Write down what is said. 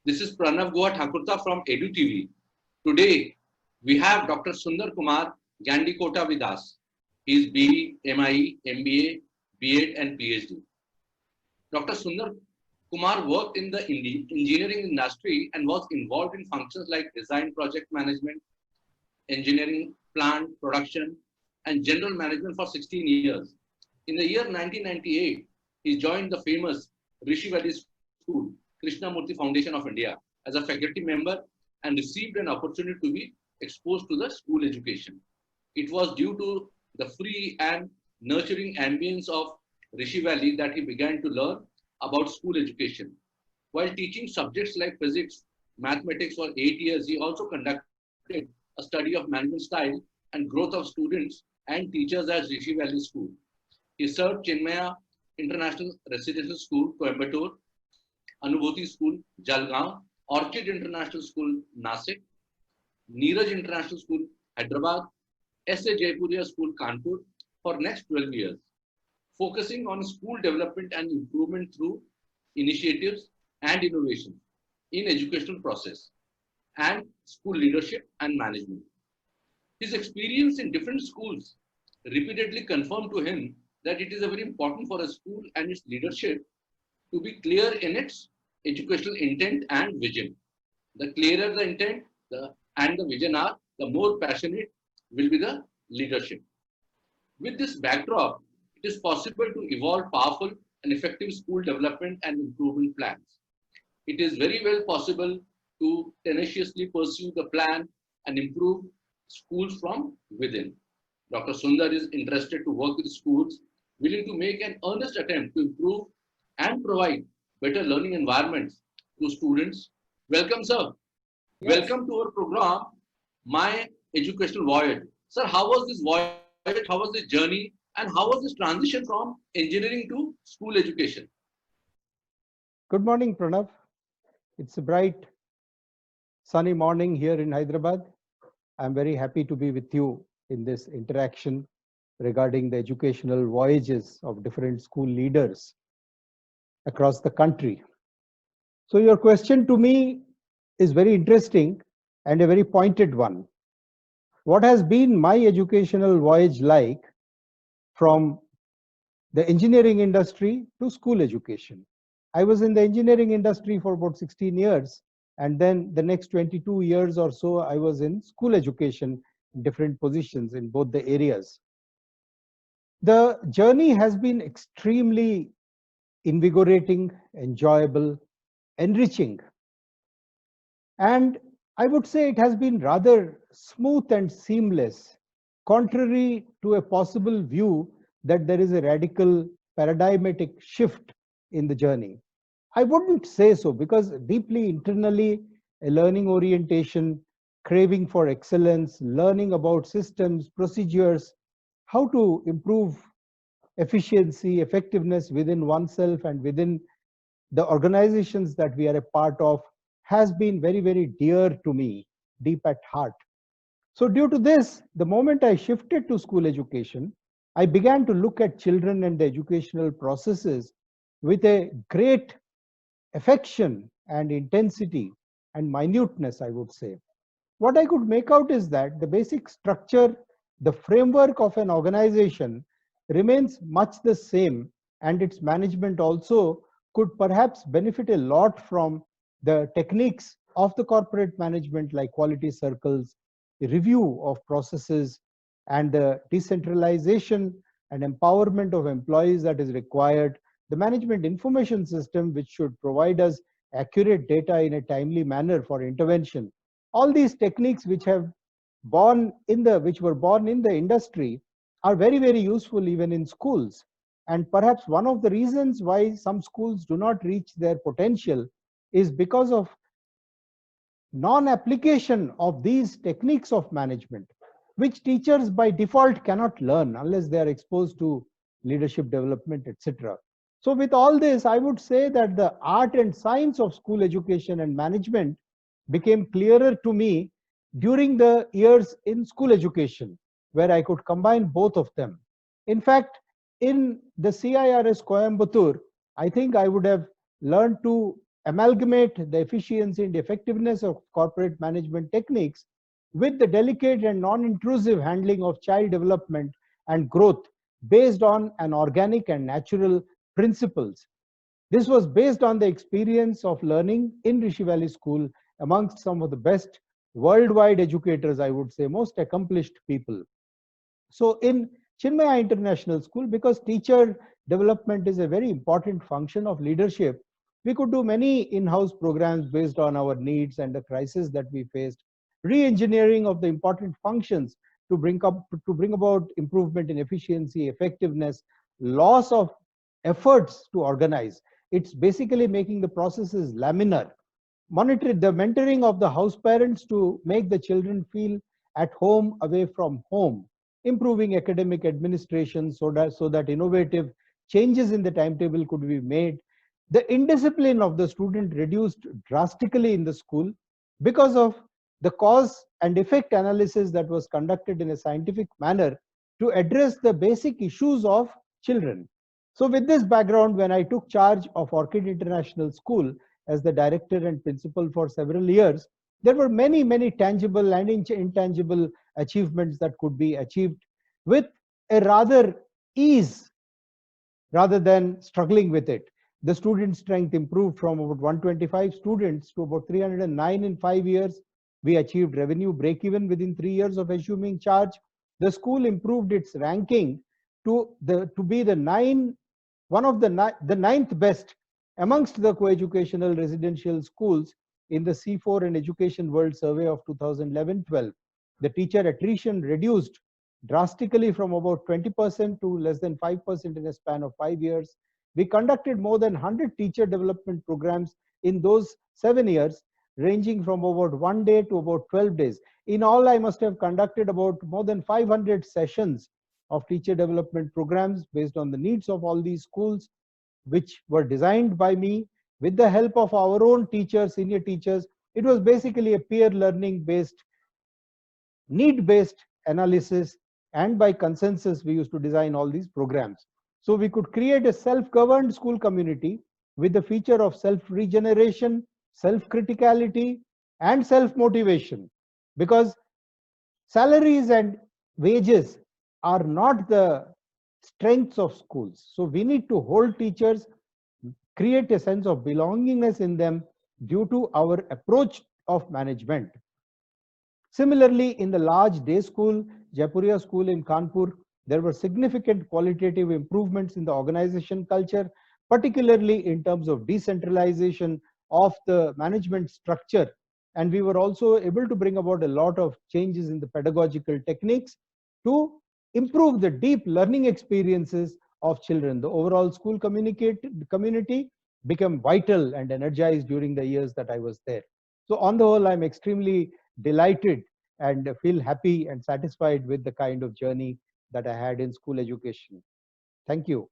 This is Pranav Goa Thakurta from Edu TV. Today, we have Dr. Sundar Kumar Gandikota with us. He is BE, MIE, MBA, B.Ed and PhD. Dr. Sundar Kumar worked in the engineering industry and was involved in functions like design, project management, engineering, plant, production, and general management for 16 years. In the year 1998, he joined the famous Rishi Valley School, Krishnamurti Foundation of India, as a faculty member and received an opportunity to be exposed to the school education. It was due to the free and nurturing ambience of Rishi Valley that he began to learn about school education. While teaching subjects like physics, mathematics for 8 years, he also conducted a study of management style and growth of students and teachers at Rishi Valley School. He served Chinmaya International Residential School, Coimbatore, Anubhuti School, Jalgaon, Orchid International School, Nasik, Neeraj International School, Hyderabad, S.A. Jaipuria School, Kanpur for next 12 years, focusing on school development and improvement through initiatives and innovation in educational process and school leadership and management. His experience in different schools repeatedly confirmed to him that it is very important for a school and its leadership to be clear in its educational intent and vision. The clearer the intent and the vision are, the more passionate will be the leadership. With this backdrop, it is possible to evolve powerful and effective school development and improvement plans. It is very well possible to tenaciously pursue the plan and improve schools from within. Dr. Sundar is interested to work with schools, willing to make an earnest attempt to improve and provide better learning environments to students. Welcome, sir. Yes. Welcome to our program, My Educational Voyage. Sir, how was this voyage? How was this journey? And how was this transition from engineering to school education? Good morning, Pranav. It's a bright, sunny morning here in Hyderabad. I'm very happy to be with you in this interaction regarding the educational voyages of different school leaders across the country. So your question to me is very interesting and a very pointed one. What has been my educational voyage like from the engineering industry to school education? I was in the engineering industry for about 16 years, and then the next 22 years or so, I was in school education, in different positions in both the areas. The journey has been extremely invigorating, enjoyable, enriching. And I would say it has been rather smooth and seamless, contrary to a possible view that there is a radical paradigmatic shift in the journey. I wouldn't say so, because deeply internally, a learning orientation, craving for excellence, learning about systems, procedures, how to improve efficiency, effectiveness within oneself and within the organizations that we are a part of has been very, very dear to me, deep at heart. So due to this, the moment I shifted to school education, I began to look at children and the educational processes with a great affection and intensity and minuteness, I would say. What I could make out is that the basic structure, the framework of an organization remains much the same, and its management also could perhaps benefit a lot from the techniques of the corporate management, like quality circles, the review of processes, and the decentralization and empowerment of employees that is required, the management information system which should provide us accurate data in a timely manner for intervention. All these techniques which were born in the industry are very, very useful even in schools. And perhaps one of the reasons why some schools do not reach their potential is because of non-application of these techniques of management, which teachers by default cannot learn unless they are exposed to leadership development, etc. So with all this, I would say that the art and science of school education and management became clearer to me during the years in school education, where I could combine both of them. In fact, in the CIRS Coimbatore, I think I would have learned to amalgamate the efficiency and effectiveness of corporate management techniques with the delicate and non-intrusive handling of child development and growth based on an organic and natural principles. This was based on the experience of learning in Rishi Valley School amongst some of the best worldwide educators, I would say, most accomplished people. So in Chinmaya International School, because teacher development is a very important function of leadership, we could do many in-house programs based on our needs and the crisis that we faced, re-engineering of the important functions to bring about improvement in efficiency, effectiveness, loss of efforts to organize. It's basically making the processes laminar. Monitor the mentoring of the house parents to make the children feel at home away from home, improving academic administration so that innovative changes in the timetable could be made. The indiscipline of the student reduced drastically in the school because of the cause and effect analysis that was conducted in a scientific manner to address the basic issues of children. So with this background, when I took charge of Orchid International School as the director and principal for several years, there were many tangible and intangible achievements that could be achieved with a rather ease rather than struggling with it. The student strength improved from about 125 students to about 309 in 5 years. We achieved revenue break-even within 3 years of assuming charge. The school improved its ranking to be one of the ninth best amongst the coeducational residential schools in the C4 and Education World Survey of 2011-12. The teacher attrition reduced drastically from about 20% to less than 5% in a span of 5 years. We conducted more than 100 teacher development programs in those 7 years, ranging from about 1 day to about 12 days. In all, I must have conducted about more than 500 sessions of teacher development programs based on the needs of all these schools, which were designed by me with the help of our own teachers, senior teachers. It was basically a peer learning based, need-based analysis, and by consensus, we used to design all these programs. So we could create a self-governed school community with the feature of self-regeneration, self-criticality, and self-motivation, because salaries and wages are not the strengths of schools. So we need to hold teachers, create a sense of belongingness in them due to our approach of management. Similarly, in the large day school, Jaipuria school in Kanpur, there were significant qualitative improvements in the organization culture, particularly in terms of decentralization of the management structure. And we were also able to bring about a lot of changes in the pedagogical techniques to improve the deep learning experiences of children. The overall school community became vital and energized during the years that I was there. So on the whole, I'm extremely delighted and feel happy and satisfied with the kind of journey that I had in school education. Thank you.